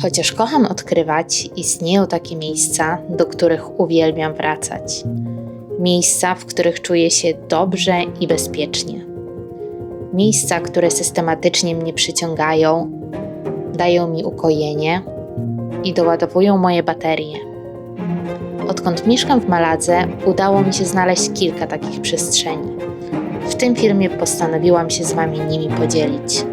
Chociaż kocham odkrywać, istnieją takie miejsca, do których uwielbiam wracać. Miejsca, w których czuję się dobrze i bezpiecznie. Miejsca, które systematycznie mnie przyciągają, dają mi ukojenie i doładowują moje baterie. Odkąd mieszkam w Maladze, udało mi się znaleźć kilka takich przestrzeni. W tym filmie postanowiłam się z Wami nimi podzielić.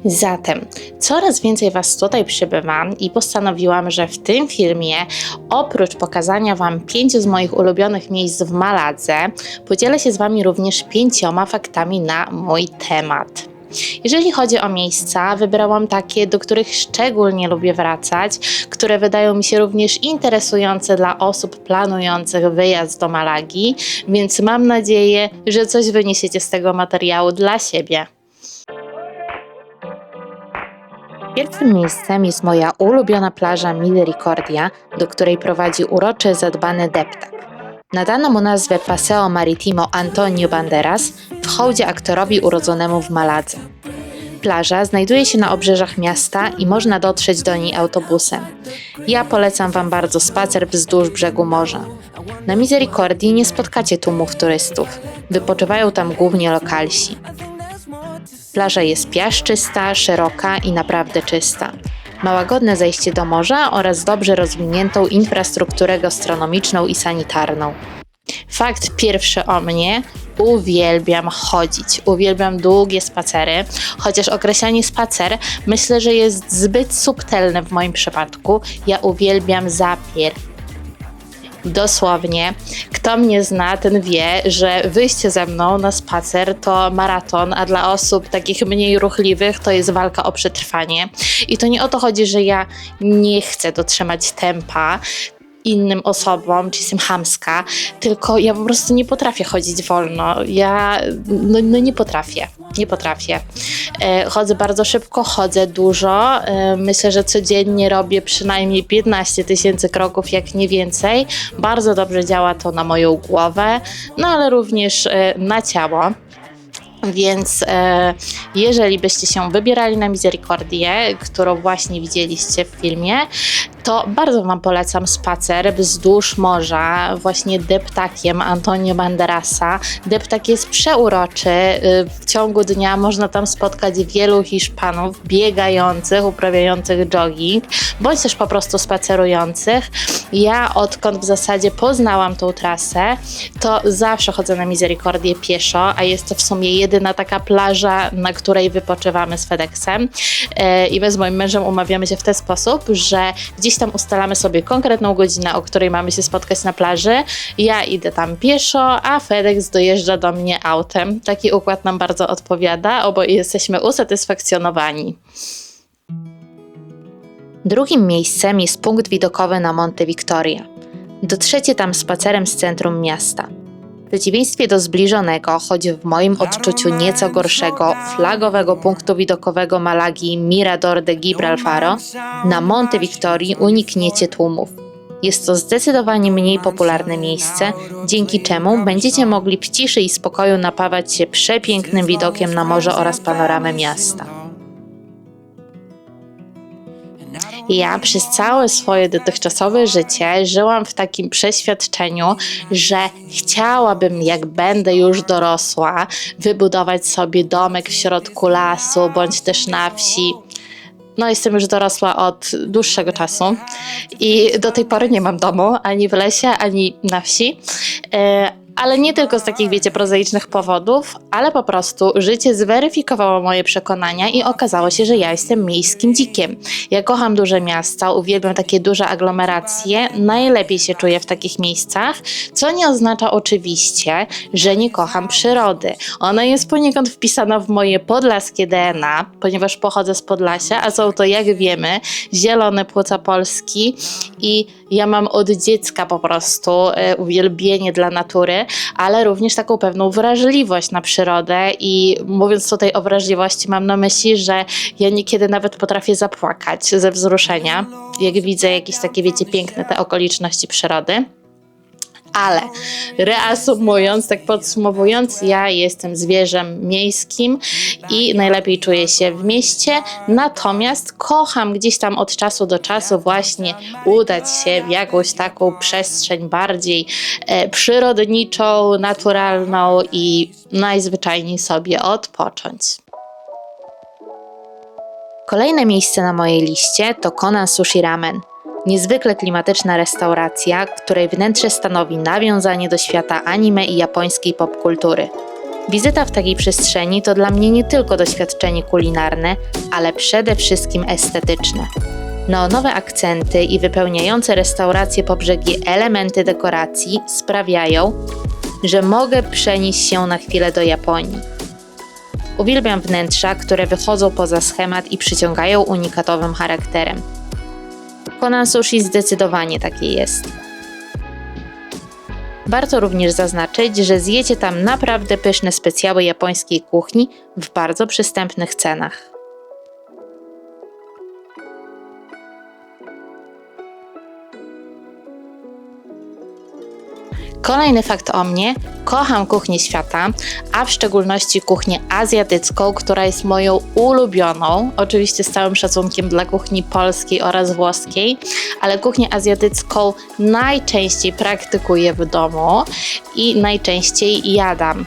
Zatem coraz więcej Was tutaj przybywa i postanowiłam, że w tym filmie oprócz pokazania Wam 5 z moich ulubionych miejsc w Maladze, podzielę się z Wami również 5 faktami na mój temat. Jeżeli chodzi o miejsca, wybrałam takie, do których szczególnie lubię wracać, które wydają mi się również interesujące dla osób planujących wyjazd do Malagi, więc mam nadzieję, że coś wyniesiecie z tego materiału dla siebie. Pierwszym miejscem jest moja ulubiona plaża Misericordia, do której prowadzi uroczy, zadbany deptak. Nadano mu nazwę Paseo Marítimo Antonio Banderas w hołdzie aktorowi urodzonemu w Maladze. Plaża znajduje się na obrzeżach miasta i można dotrzeć do niej autobusem. Ja polecam Wam bardzo spacer wzdłuż brzegu morza. Na Misericordii nie spotkacie tłumów turystów. Wypoczywają tam głównie lokalsi. Plaża jest piaszczysta, szeroka i naprawdę czysta. Ma łagodne zejście do morza oraz dobrze rozwiniętą infrastrukturę gastronomiczną i sanitarną. Fakt pierwszy o mnie. Uwielbiam chodzić. Uwielbiam długie spacery, chociaż określenie spacer myślę, że jest zbyt subtelne w moim przypadku. Ja uwielbiam zapier. Dosłownie, kto mnie zna, ten wie, że wyjście ze mną na spacer to maraton, a dla osób takich mniej ruchliwych to jest walka o przetrwanie. I to nie o to chodzi, że ja nie chcę dotrzymać tempa innym osobom, czy jestem chamska, tylko ja po prostu nie potrafię chodzić wolno. Ja nie potrafię. Chodzę bardzo szybko, chodzę dużo. Myślę, że codziennie robię przynajmniej 15 000 kroków, jak nie więcej. Bardzo dobrze działa to na moją głowę, no ale również na ciało. Więc jeżeli byście się wybierali na Misericordię, którą właśnie widzieliście w filmie, to bardzo Wam polecam spacer wzdłuż morza, właśnie deptakiem Antonio Banderasa. Deptak jest przeuroczy, w ciągu dnia można tam spotkać wielu Hiszpanów biegających, uprawiających jogging, bądź też po prostu spacerujących. Ja odkąd w zasadzie poznałam tą trasę, to zawsze chodzę na Misericordię pieszo, a jest to w sumie jedyna taka plaża, na której wypoczywamy z FedExem. I my z moim mężem umawiamy się w ten sposób, że gdzieś tam ustalamy sobie konkretną godzinę, o której mamy się spotkać na plaży. Ja idę tam pieszo, a FedEx dojeżdża do mnie autem. Taki układ nam bardzo odpowiada, oboje jesteśmy usatysfakcjonowani. Drugim miejscem jest punkt widokowy na Monte Victoria. Dotrzecie tam spacerem z centrum miasta. W przeciwieństwie do zbliżonego, choć w moim odczuciu nieco gorszego, flagowego punktu widokowego Malagi Mirador de Gibralfaro, na Monte Victorii unikniecie tłumów. Jest to zdecydowanie mniej popularne miejsce, dzięki czemu będziecie mogli w ciszy i spokoju napawać się przepięknym widokiem na morze oraz panoramę miasta. Ja przez całe swoje dotychczasowe życie żyłam w takim przeświadczeniu, że chciałabym, jak będę już dorosła, wybudować sobie domek w środku lasu, bądź też na wsi. No, jestem już dorosła od dłuższego czasu i do tej pory nie mam domu, ani w lesie, ani na wsi. Ale nie tylko z takich, wiecie, prozaicznych powodów, ale po prostu życie zweryfikowało moje przekonania i okazało się, że ja jestem miejskim dzikiem. Ja kocham duże miasta, uwielbiam takie duże aglomeracje, najlepiej się czuję w takich miejscach, co nie oznacza oczywiście, że nie kocham przyrody. Ona jest poniekąd wpisana w moje podlaskie DNA, ponieważ pochodzę z Podlasia, a są to, jak wiemy, zielone płuca Polski i ja mam od dziecka po prostu uwielbienie dla natury, ale również taką pewną wrażliwość na przyrodę i mówiąc tutaj o wrażliwości mam na myśli, że ja niekiedy nawet potrafię zapłakać ze wzruszenia, jak widzę jakieś takie, wiecie, piękne te okoliczności przyrody. Ale reasumując, tak podsumowując, ja jestem zwierzem miejskim i najlepiej czuję się w mieście, natomiast kocham gdzieś tam od czasu do czasu właśnie udać się w jakąś taką przestrzeń bardziej przyrodniczą, naturalną i najzwyczajniej sobie odpocząć. Kolejne miejsce na mojej liście to Konan Sushi Ramen. Niezwykle klimatyczna restauracja, której wnętrze stanowi nawiązanie do świata anime i japońskiej popkultury. Wizyta w takiej przestrzeni to dla mnie nie tylko doświadczenie kulinarne, ale przede wszystkim estetyczne. Neonowe akcenty i wypełniające restaurację po brzegi elementy dekoracji sprawiają, że mogę przenieść się na chwilę do Japonii. Uwielbiam wnętrza, które wychodzą poza schemat i przyciągają unikatowym charakterem. Konan Sushi zdecydowanie takie jest. Warto również zaznaczyć, że zjecie tam naprawdę pyszne specjały japońskiej kuchni w bardzo przystępnych cenach. Kolejny fakt o mnie: kocham kuchnię świata, a w szczególności kuchnię azjatycką, która jest moją ulubioną, oczywiście z całym szacunkiem dla kuchni polskiej oraz włoskiej, ale kuchnię azjatycką najczęściej praktykuję w domu i najczęściej jadam.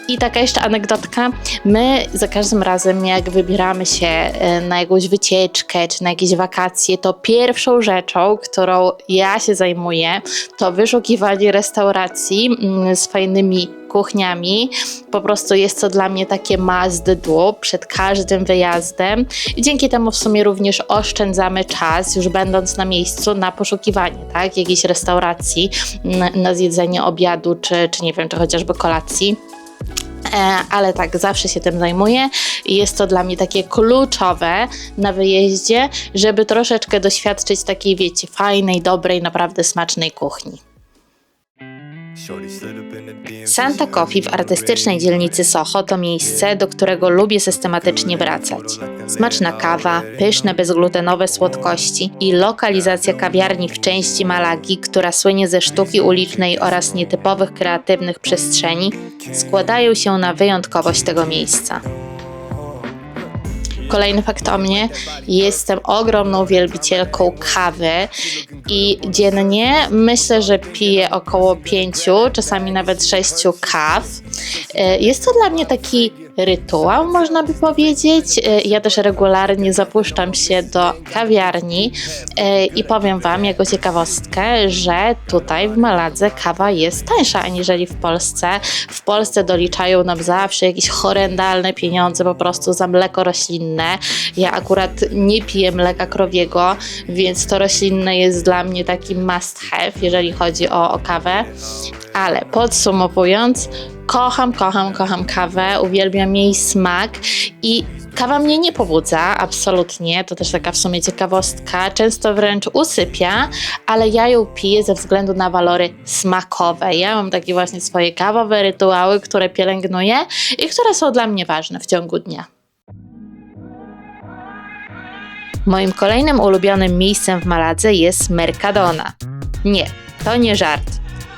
I taka jeszcze anegdotka, my za każdym razem jak wybieramy się na jakąś wycieczkę czy na jakieś wakacje, to pierwszą rzeczą, którą ja się zajmuję, to wyszukiwanie restauracji z fajnymi kuchniami. Po prostu jest to dla mnie takie must do przed każdym wyjazdem i dzięki temu w sumie również oszczędzamy czas, już będąc na miejscu, na poszukiwanie, tak, jakiejś restauracji na zjedzenie obiadu czy nie wiem, czy chociażby kolacji. Ale tak, zawsze się tym zajmuję i jest to dla mnie takie kluczowe na wyjeździe, żeby troszeczkę doświadczyć takiej, wiecie, fajnej, dobrej, naprawdę smacznej kuchni. Santa Coffee w artystycznej dzielnicy Soho to miejsce, do którego lubię systematycznie wracać. Smaczna kawa, pyszne bezglutenowe słodkości i lokalizacja kawiarni w części Malagi, która słynie ze sztuki ulicznej oraz nietypowych kreatywnych przestrzeni, składają się na wyjątkowość tego miejsca. Kolejny fakt o mnie: jestem ogromną wielbicielką kawy i dziennie myślę, że piję około 5, czasami nawet 6 kaw. Jest to dla mnie taki rytuał, można by powiedzieć. Ja też regularnie zapuszczam się do kawiarni i powiem Wam jako ciekawostkę, że tutaj w Maladze kawa jest tańsza aniżeli w Polsce. W Polsce doliczają nam zawsze jakieś horrendalne pieniądze po prostu za mleko roślinne. Ja akurat nie piję mleka krowiego, więc to roślinne jest dla mnie taki must have, jeżeli chodzi o kawę. Ale podsumowując, kocham kawę, uwielbiam jej smak i kawa mnie nie pobudza, absolutnie, to też taka w sumie ciekawostka, często wręcz usypia, ale ja ją piję ze względu na walory smakowe. Ja mam takie właśnie swoje kawowe rytuały, które pielęgnuję i które są dla mnie ważne w ciągu dnia. Moim kolejnym ulubionym miejscem w Maladze jest Mercadona. Nie, to nie żart.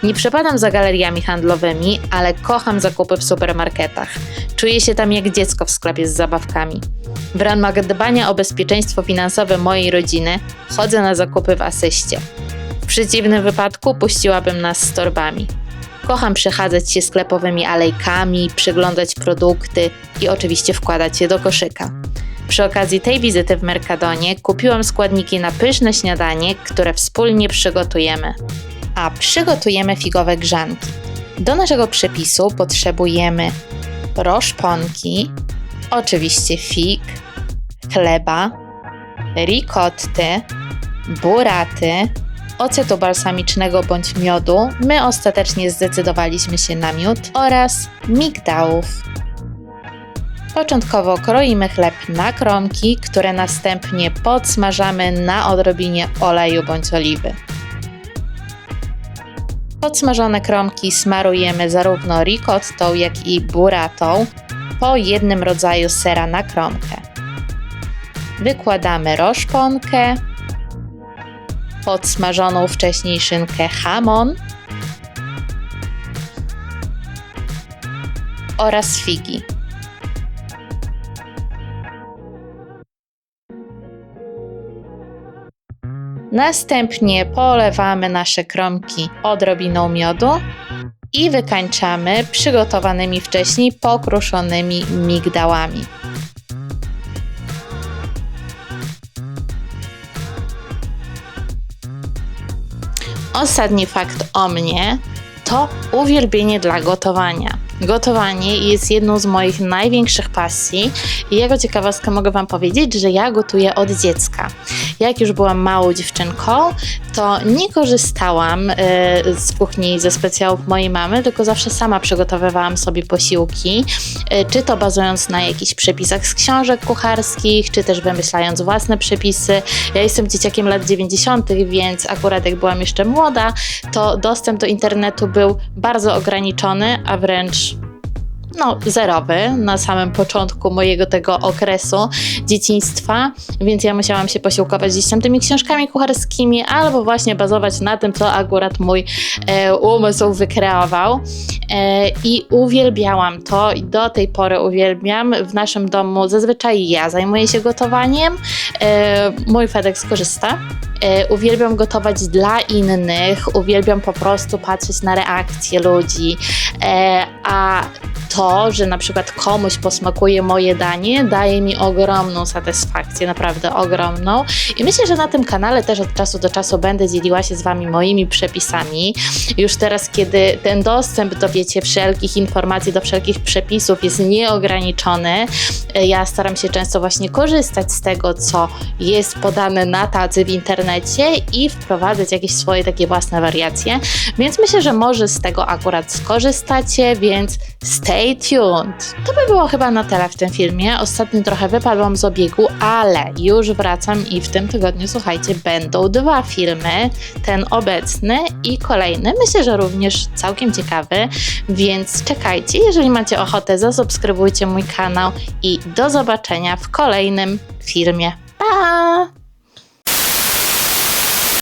Nie przepadam za galeriami handlowymi, ale kocham zakupy w supermarketach. Czuję się tam jak dziecko w sklepie z zabawkami. W ramach dbania o bezpieczeństwo finansowe mojej rodziny chodzę na zakupy w asyście. W przeciwnym wypadku puściłabym nas z torbami. Kocham przechadzać się sklepowymi alejkami, przeglądać produkty i oczywiście wkładać je do koszyka. Przy okazji tej wizyty w Mercadonie kupiłam składniki na pyszne śniadanie, które wspólnie przygotujemy. A przygotujemy figowe grzanki. Do naszego przepisu potrzebujemy roszponki, oczywiście fig, chleba, ricotty, buraty, octu balsamicznego bądź miodu, my ostatecznie zdecydowaliśmy się na miód, oraz migdałów. Początkowo kroimy chleb na kromki, które następnie podsmażamy na odrobinie oleju bądź oliwy. Podsmażone kromki smarujemy zarówno ricottą, jak i burratą po jednym rodzaju sera na kromkę. Wykładamy roszponkę, podsmażoną wcześniej szynkę hamon oraz figi. Następnie polewamy nasze kromki odrobiną miodu i wykańczamy przygotowanymi wcześniej pokruszonymi migdałami. Ostatni fakt o mnie to uwielbienie dla gotowania. Gotowanie jest jedną z moich największych pasji i jako ciekawostkę mogę Wam powiedzieć, że ja gotuję od dziecka. Jak już byłam małą dziewczynką, to nie korzystałam z kuchni ze specjałów mojej mamy, tylko zawsze sama przygotowywałam sobie posiłki, czy to bazując na jakichś przepisach z książek kucharskich, czy też wymyślając własne przepisy. Ja jestem dzieciakiem lat 90., więc akurat jak byłam jeszcze młoda, to dostęp do internetu był bardzo ograniczony, a wręcz zerowy na samym początku mojego tego okresu dzieciństwa, więc ja musiałam się posiłkować gdzieś tam tymi książkami kucharskimi albo właśnie bazować na tym, co akurat mój umysł wykreował. I uwielbiałam to i do tej pory uwielbiam. W naszym domu zazwyczaj ja zajmuję się gotowaniem, mój Fedek skorzysta. Uwielbiam gotować dla innych, uwielbiam po prostu patrzeć na reakcje ludzi, a to, że na przykład komuś posmakuje moje danie, daje mi ogromną satysfakcję, naprawdę ogromną. I myślę, że na tym kanale też od czasu do czasu będę dzieliła się z Wami moimi przepisami. Już teraz, kiedy ten dostęp do, wszelkich informacji, do wszelkich przepisów jest nieograniczony, ja staram się często właśnie korzystać z tego, co jest podane na tacy w internecie i wprowadzać jakieś swoje takie własne wariacje. Więc myślę, że może z tego akurat skorzystacie, więc stay tuned. To by było chyba na tyle w tym filmie. Ostatnio trochę wypadłam z obiegu, ale już wracam i w tym tygodniu, słuchajcie, będą 2 filmy. Ten obecny i kolejny. Myślę, że również całkiem ciekawy, więc czekajcie. Jeżeli macie ochotę, zasubskrybujcie mój kanał i do zobaczenia w kolejnym filmie. Pa!